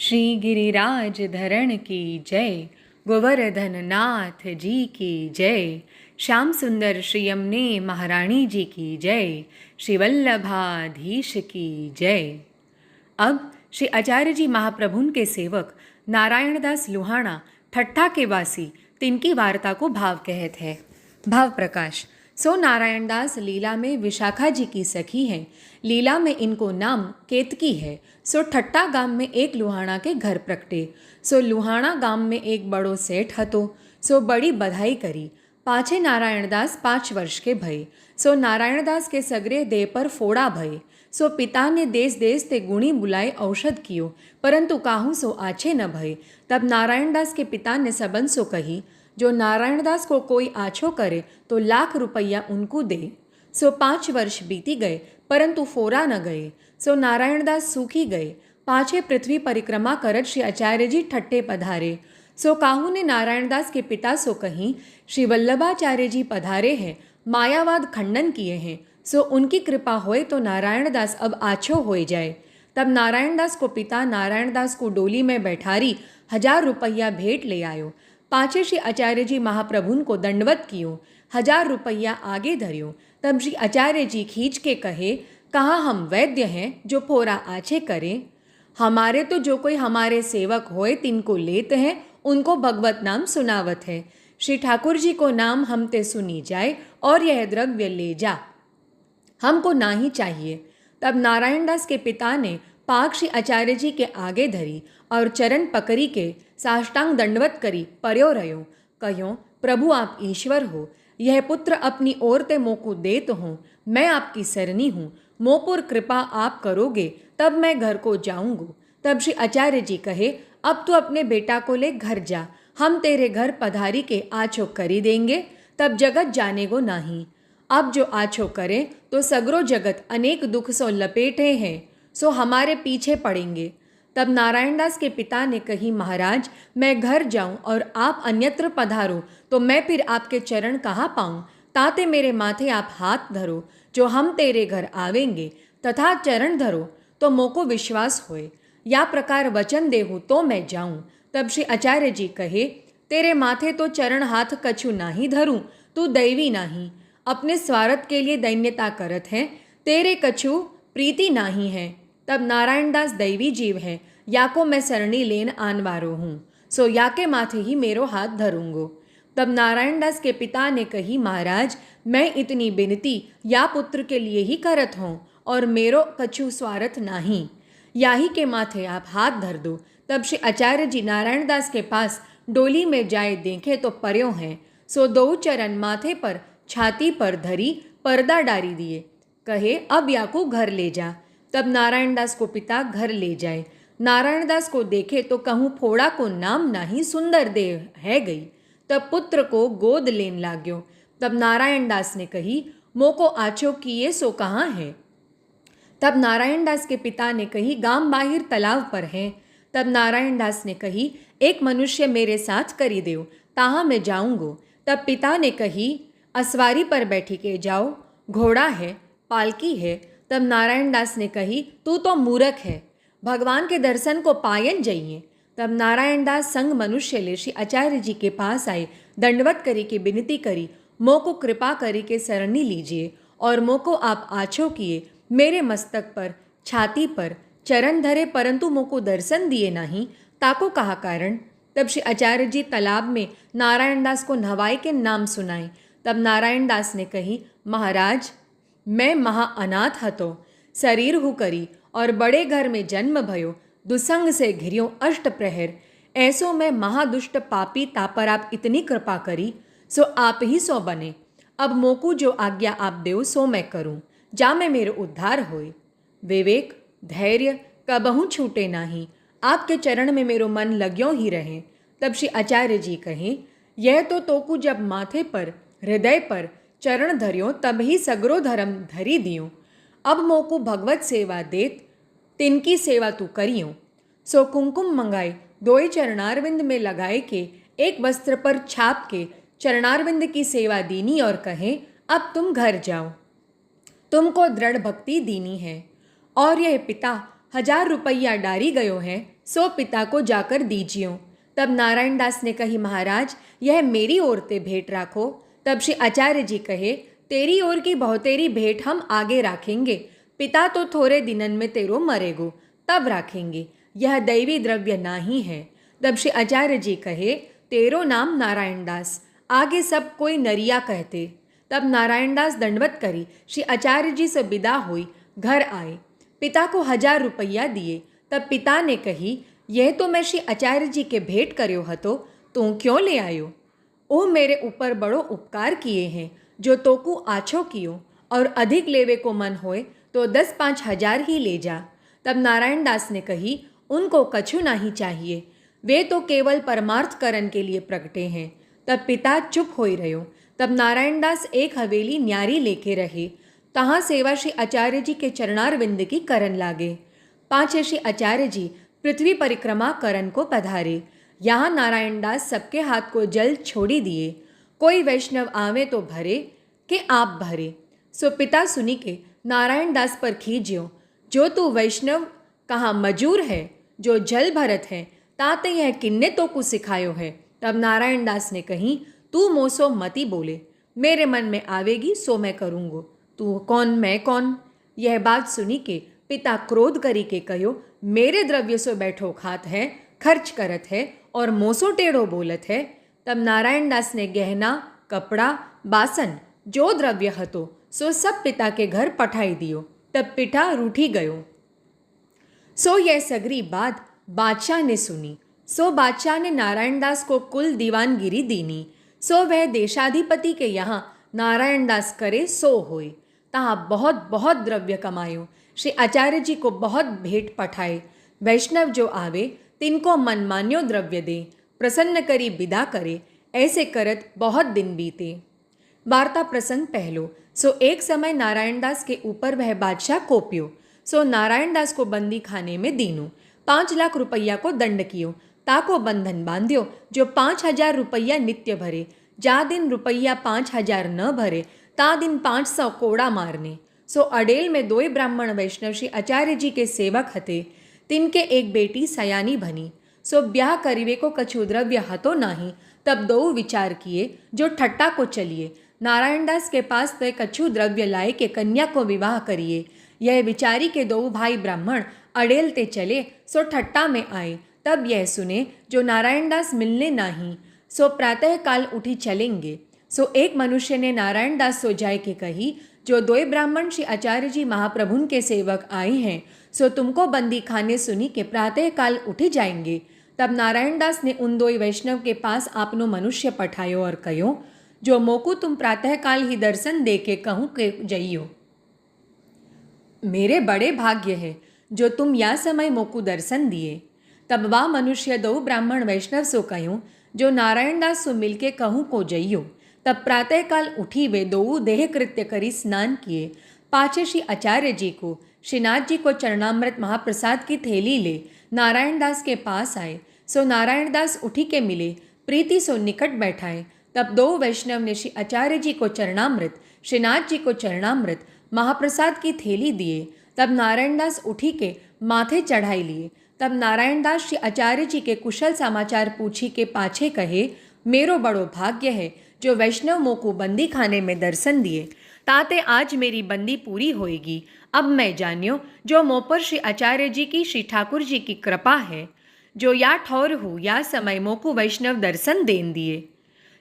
श्री गिरिराज धरण की जय। गोवर्धन नाथ जी की जय। श्याम सुंदर श्री यमुने महारानी जी की जय। श्री वल्लभाधीश की जय। अब श्री आचार्य जी महाप्रभुन के सेवक नारायणदास लुहाणा ठट्ठा के वासी तिनकी वार्ता को भाव कहत है। भाव प्रकाश। सो नारायणदास लीला में विशाखा जी की सखी हैं। लीला में इनको नाम केतकी है। सो ठट्टा गाम में एक लुहाणा के घर प्रगटे। सो लुहाणा गाम में एक बड़ो सेठ हतो। सो बड़ी बधाई करी। पाछे नारायणदास 5 वर्ष के भये। सो नारायणदास के सगरे देह पर फोड़ा भये। सो पिता ने देश देश ते गुणी बुलाए औषध कियो, परंतु काहू सो आछे न भये। तब नारायणदास के पिता ने सबन सो कही, जो नारायणदास को कोई आछो करे तो लाख रुपया उनको दे। सो 5 वर्ष बीती गए, परंतु फोरा न गए। सो नारायणदास सूखी गए। पाछे पृथ्वी परिक्रमा करत श्री आचार्य जी ठट्ठे पधारे। सो काहू ने नारायणदास के पिता सो कही, श्री वल्लभाचार्य जी पधारे हैं, मायावाद खंडन किए हैं। सो उनकी कृपा होए तो नारायणदास अब आछो होए जाए। तब नारायणदास को पिता नारायणदास को डोली में बैठारी 1000 रुपया भेंट ले आयो। पाछे श्री आचार्य जी महाप्रभुन को दंडवत कियो, 1000 रुपया आगे धरियो। तब श्री आचार्य जी खींच के कहे, कहाँ हम वैद्य हैं जो फोरा आछे करें। हमारे तो जो कोई हमारे सेवक होए तिनको लेते हैं, उनको भगवत नाम सुनावत है। श्री ठाकुर जी को नाम हम ते सुनी जाए और यह द्रव्य ले जा, हमको ना ही चाहिए। तब नारायणदास के पिता ने पाक श्री आचार्य जी के आगे धरी और चरण पकड़ी के साष्टांग दंडवत करी पर्यो रहो। कहो, प्रभु आप ईश्वर हो, यह पुत्र अपनी ओर ते मोको देत हूँ। मैं आपकी सरनी हूँ, मोपुर कृपा आप करोगे तब मैं घर को जाऊँगो। तब श्री आचार्य जी कहे, अब तो अपने बेटा को ले घर जा, हम तेरे घर पधारी के आछो करी देंगे। तब जगत जाने को नहीं। अब जो आछो करे तो सगरो जगत अनेक दुख सो लपेटे हैं, सो हमारे पीछे पड़ेंगे। तब नारायणदास के पिता ने कही, महाराज मैं घर जाऊं और आप अन्यत्र पधारो तो मैं फिर आपके चरण कहाँ पाऊं। ताते मेरे माथे आप हाथ धरो, जो हम तेरे घर आवेंगे, तथा चरण धरो तो मोको विश्वास होए। या प्रकार वचन देहूँ तो मैं जाऊं। तब श्री आचार्य जी कहे, तेरे माथे तो चरण हाथ कछु नाही धरूं, तू दैवी नाही, अपने स्वार्थ के लिए दैन्यता करत है, तेरे कछु प्रीति नाही है। तब नारायणदास दैवी जीव है, या को मैं सरणी लेन आनवारो हूँ, सो या के माथे ही मेरो हाथ धरूंगो। तब नारायणदास के पिता ने कही, महाराज मैं इतनी बिनती या पुत्र के लिए ही करत हूँ और मेरो कछु स्वार्थ नाही, या ही के माथे आप हाथ धर दो। तब श्री आचार्य जी नारायणदास के पास डोली में जाए देखे तो पर्यो हैं। सो 2 चरण माथे पर छाती पर धरी पर्दा डारी दिए। कहे, अब या को घर ले जा। तब नारायणदास को पिता घर ले जाए। नारायणदास को देखे तो कहूँ फोड़ा को नाम नाही, सुंदर देह है गई। तब पुत्र को गोद लेन लाग्यो। तब नारायणदास ने कही, मोको आछो किए सो कहाँ है। तब नारायणदास के पिता ने कही, गाम बाहिर तालाब पर है। तब नारायणदास ने कही, एक मनुष्य मेरे साथ करी देव, ताहाँ मैं जाऊँगो। तब पिता ने कही, असवारी पर बैठी के जाओ, घोड़ा है, पालकी है। तब नारायणदास ने कही, तू तो मूर्ख है, भगवान के दर्शन को पायन जाइए। तब नारायणदास संग मनुष्य ले श्री आचार्य जी के पास आए, दंडवत करी के विनती करी, मोको कृपा करी के सरणी लीजिए और मोको आप आछो किए, मेरे मस्तक पर छाती पर चरण धरे, परंतु मोको दर्शन दिए नहीं, ताको कहा कारण। तब श्री आचार्य जी तालाब में नारायणदास को नहवाई के नाम सुनाए। तब नारायणदास ने कही, महाराज मैं महा अनाथ हतो, शरीर हु करी और बड़े घर में जन्म भयो, दुसंग से घिरियो अष्ट प्रहर, ऐसो मैं महादुष्ट पापी, तापर आप इतनी कृपा करी, सो आप ही सो बने। अब मोकू जो आज्ञा आप देव सो मैं करूं, जा मैं मेरे उद्धार होए। विवेक धैर्य कबहू छूटे नाही, आपके चरण में मेरो मन लग्यो ही रहे। तब श्री आचार्य जी कहें, यह तो तोकू जब माथे पर हृदय पर चरण धरियो तब ही सगरो धर्म धरी दियो। अब मोकू भगवत सेवा देत, तिनकी सेवा तू करियो। सो कुमकुम मंगाए, 2 चरणारविंद में लगाए के, एक वस्त्र पर छाप के चरणारविंद की सेवा दीनी और कहें, अब तुम घर जाओ, तुमको दृढ़ भक्ति दीनी है। और यह पिता 1000 रुपया डारी गयो है, सो पिता को जाकर दीजियो। तब नारायण दास ने कही, महाराज यह मेरी ओर ते भेंट राखो। तब श्री आचार्य जी कहे, तेरी ओर की बहुतेरी भेंट हम आगे राखेंगे, पिता तो थोड़े दिनन में तेरो मरेगो तब राखेंगे, यह दैवी द्रव्य नाही है। तब श्री आचार्य जी कहे, तेरो नाम नारायण दास, आगे सब कोई नरिया कहते। तब नारायण दास दंडवत करी श्री आचार्य जी से विदा हुई घर आए, पिता को 1000 रुपया दिए। तब पिता ने कही, यह तो मैं श्री आचार्य जी के भेंट कर्यो हतो, तू क्यों ले आयो? ओ मेरे ऊपर बड़ो उपकार किए हैं, जो तोकू आछो कियो, और अधिक लेवे को मन होए तो 10-5 हजार ही ले जा। तब नारायण दास ने कही, उनको कछु नहीं चाहिए, वे तो केवल परमार्थ करण के लिए प्रगटे हैं। तब पिता चुप होई रहो। तब नारायण दास एक हवेली न्यारी लेके रहे, तहाँ सेवा श्री आचार्य जी के चरणार विंद की करन लागे। पाँचे श्री आचार्य जी पृथ्वी परिक्रमा करन को पधारे। यहाँ नारायण दास सबके हाथ को जल छोड़ी दिए। कोई वैष्णव आवे तो भरे कि आप भरे। सो पिता सुनी के नारायण दास पर खींच्यो, जो तू वैष्णव कहाँ मजूर है, जो जल भरत है, ताते यह किन्ने तो को सिखायो है। तब नारायण दास ने कही, तू मोसो मती बोले, मेरे मन में आवेगी सो मैं करूँगो, तू कौन मैं कौन। यह बात सुनी के पिता क्रोध करी के कहो, मेरे द्रव्य सो बैठो खात है, खर्च करत है और मोसो टेढ़ो बोलत है। तब नारायण दास ने गहना, कपड़ा, बासन जो द्रव्य हतो सो सब पिता के घर पठाई दियो। तब पिता रूठी गयो। सो यह सगरी बात बादशाह ने सुनी। सो बादशाह ने नारायण दास को कुल दीवानगिरी दीनी। सो वह देशाधिपति के यहाँ नारायण दास करे सो होए। तहाँ बहुत बहुत द्रव्य कमायो। श्री आचार्य जी को बहुत भेंट पठाए। वैष्णव जो आवे तिनको मनमान्यो द्रव्य दे, प्रसन्न करी विदा करे। ऐसे करत बहुत दिन बीते। वार्ता प्रसंग पहलो। सो एक समय नारायण दास के ऊपर वह बादशाह कोप्यो। सो नारायण दास को बंदी खाने में दीनू। 5 लाख रुपया को दंड कियो, ताको बंधन बांध्यो, जो 5000 रुपया नित्य भरे। जा दिन रुपया 5000 न भरे, ता दिन 500 कोड़ा मारने। सो अडेल में 2 ब्राह्मण वैष्णव श्री आचार्य जी के सेवक हते। तिनके एक बेटी सयानी बनी। सो ब्याह करीवे को कछु द्रव्य हतो नाही। तब 2 विचार किए, जो ठट्टा को चलिए, नारायण दास के पास तो कछु द्रव्य लाए के कन्या को विवाह करिए। यह विचारी के 2 भाई ब्राह्मण अडेल ते चले, सो ठट्टा में आए। तब यह सुने, जो नारायण दास मिलने नहीं, सो प्रातः काल उठी चलेंगे। सो एक मनुष्य ने नारायण दास सो जाए के कही, जो 2 ब्राह्मण श्री आचार्य जी महाप्रभुन के सेवक आए हैं, सो तुमको बंदी खाने सुनी के प्रातः काल उठी जाएंगे। तब नारायण दास ने उन 2 वैष्णव के पास आपनो मनुष्य पठायो और कहो, जो मोकू तुम प्रातः काल ही दर्शन दे के कहूँ के जइयो। मेरे बड़े भाग्य है जो तुम या समय मोकू दर्शन दिए। तब वह मनुष्य 2 ब्राह्मण वैष्णव सो कहूँ, जो नारायण दास सो मिलके कहूँ को जइयो। तब प्रातः काल उठी वे 2 देह कृत्य करी स्नान किए। पाछे श्री आचार्य जी को, श्रीनाथ जी को चरणामृत महाप्रसाद की थैली ले नारायण दास के पास आए। सो नारायण दास उठी के मिले, प्रीति सो निकट बैठाए। तब 2 वैष्णव ने श्री आचार्य जी को चरणामृत, श्रीनाथ जी को चरणामृत महाप्रसाद की थैली दिए। तब नारायण दास उठी के माथे चढ़ाई लिए। तब नारायण दास श्री आचार्य जी के कुशल समाचार पूछी के पाछे कहे, मेरो बड़ो भाग्य है जो वैष्णव मोको बंदी खाने में दर्शन दिए, ताते आज मेरी बंदी पूरी होएगी। अब मैं जान्यो, जो मो पर श्री आचार्य जी की, श्री ठाकुर जी की कृपा है, जो या ठौर हूँ या समय मोको वैष्णव दर्शन देन दिए।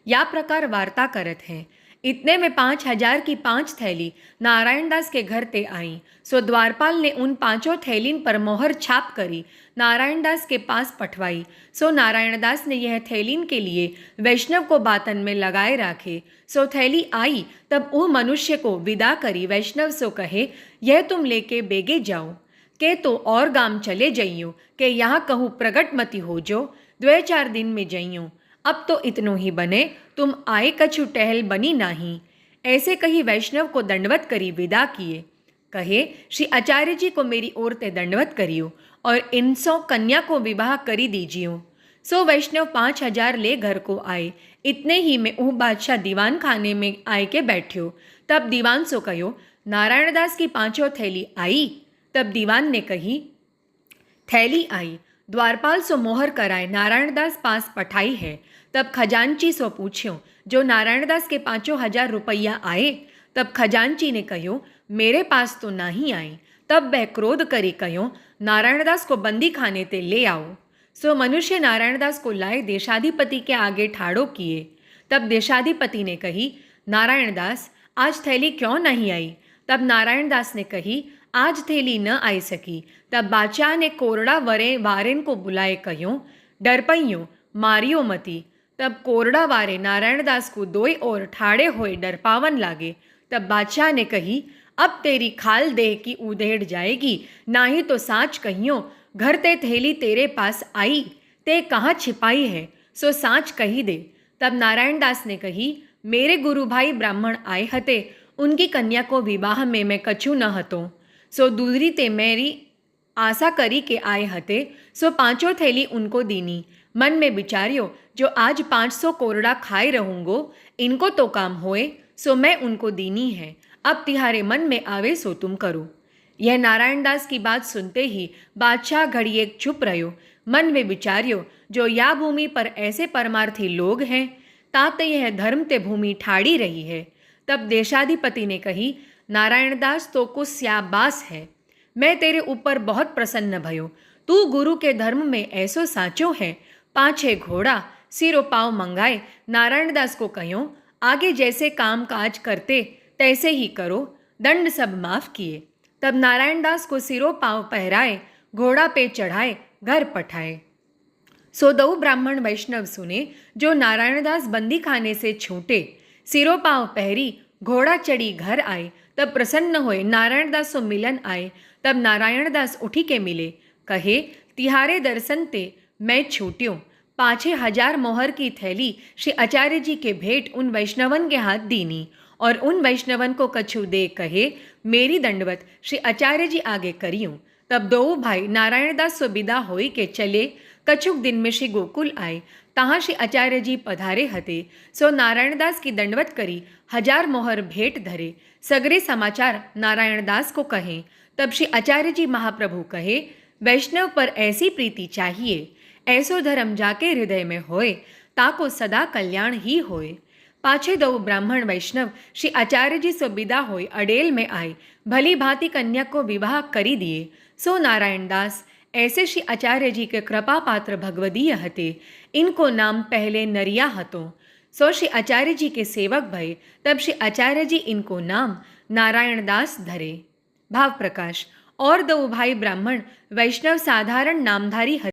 या प्रकार वार्ता करत हैं। इतने में 5000 की 5 थैली नारायण दास के घर ते आई। सो द्वारपाल ने उन 5 थैलीन पर मोहर छाप करी नारायण दास के पास पठवाई। सो नारायण दास ने यह थैलीन के लिए वैष्णव को बातन में लगाए राखे। सो थैली आई, तब वो मनुष्य को विदा करी वैष्णव सो कहे, यह तुम लेके बेगे जाओ, के तो और गाम चले जइयो, के यहाँ कहूँ प्रगट मती हो जो, 2-4 दिन में जइयो। अब तो इतनो ही बने, तुम आए कछु टहल बनी नाही। ऐसे कही वैष्णव को दंडवत करी विदा किए। कहे, श्री आचार्य जी को मेरी ओर ते दंडवत करियो और इनसो कन्या को विवाह करी दीजियो। सो वैष्णव 5000 ले घर को आए। इतने ही में वह बादशाह दीवान खाने में आए के बैठ्यो। तब दीवान सो कहो, नारायण दास की 5 थैली आई। तब दीवान ने कही, थैली आई, द्वारपाल सो मोहर कराए नारायणदास पास पठाई है। तब खजांची सो पूछ्यो, जो नारायणदास के 5,000 रुपया आए। तब खजांची ने कहो, मेरे पास तो नहीं आए। तब वह क्रोध करी कहो, नारायणदास को बंदी खाने ते ले आओ। सो मनुष्य नारायणदास को लाए देशाधिपति के आगे ठाड़ो किए। तब देशाधिपति ने कही, नारायणदास आज थैली क्यों नहीं आई। तब नारायणदास ने कही, आज थैली न आई सकी। तब बादशाह ने कोरड़ा वारेन को बुलाए कहो, डरपइयो मारियो मती। तब कोरड़ा वारे नारायणदास को दोई और ठाड़े हुए डरपावन लागे। तब बादशाह ने कही, अब तेरी खाल देह की उधेड़ जाएगी, ना ही तो साच कहियो घर ते थैली तेरे पास आई, ते कहाँ छिपाई है, सो साच कही दे। तब नारायणदास ने कही, मेरे गुरु भाई ब्राह्मण आए हते, उनकी कन्या को विवाह में मैं कछु न हतो, सो दूसरी ते मेरी आशा करी के आए हते, सो 5 थैली उनको दीनी। मन में विचार्यो, जो आज 500 कोरड़ा खाए रहूंगो, इनको तो काम होए, सो मैं उनको दीनी है। अब तिहारे मन में आवे सो तुम करो। यह नारायणदास की बात सुनते ही बादशाह घड़िए चुप रहो। मन में विचार्यो, जो या भूमि पर ऐसे परमार्थी लोग हैं, तात यह धर्म ते भूमि ठाड़ी रही है। तब देशाधिपति ने कही, नारायणदास तो कुछ स्याबास है, मैं तेरे ऊपर बहुत प्रसन्न भयो। तू गुरु के धर्म में ऐसो साचो है। 5-6 घोड़ा सिरो पाव मंगाए नारायणदास को कहो, आगे जैसे काम काज करते तैसे ही करो, दंड सब माफ किए। तब नारायणदास को सिरो पाव पहराए, घोड़ा पे चढ़ाए, घर पठाए। सो दो ब्राह्मण वैष्णव सुने, जो नारायणदास बंदी खाने से छूटे, सिरो पाव पहरी, घोड़ा चढ़ी घर आए। तब प्रसन्न हुए नारायणदास सो मिलन आए। तब नारायणदास उठी के मिले, कहे, तिहारे दर्शन ते मैं छूट्यो। 5,000 मोहर की थैली श्री आचार्य जी के भेंट उन वैष्णवन के हाथ दीनी, और उन वैष्णवन को कछु दे कहे, मेरी दंडवत श्री आचार्य जी आगे करियो। तब दो भाई नारायणदास सो विदा होई के चले। कछुक दिन में श्री गोकुल आए, तहाँ श्री आचार्य जी पधारे हते। सो नारायणदास की दंडवत करी, 1000 मोहर भेंट धरे, सगरे समाचार नारायणदास को कहे। तब श्री आचार्य जी महाप्रभु कहे, वैष्णव पर ऐसी प्रीति चाहिए, ऐसो धर्म जाके हृदय में होए, ताको सदा कल्याण ही होए। पाछे दो ब्राह्मण वैष्णव श्री आचार्य जी सो विदा होई अडेल में आए, भली भांति कन्या को विवाह करी दिए। सो नारायणदास ऐसे श्री आचार्य जी के कृपा पात्र भगवदीय हते। इनको नाम पहले नरिया हतो। सो श्री आचार्य जी के सेवक भय। तब श्री आचार्य जी इनको नाम नारायणदास धरे। भाव प्रकाश। और दो भाई ब्राह्मण वैष्णव साधारण नामधारी हते।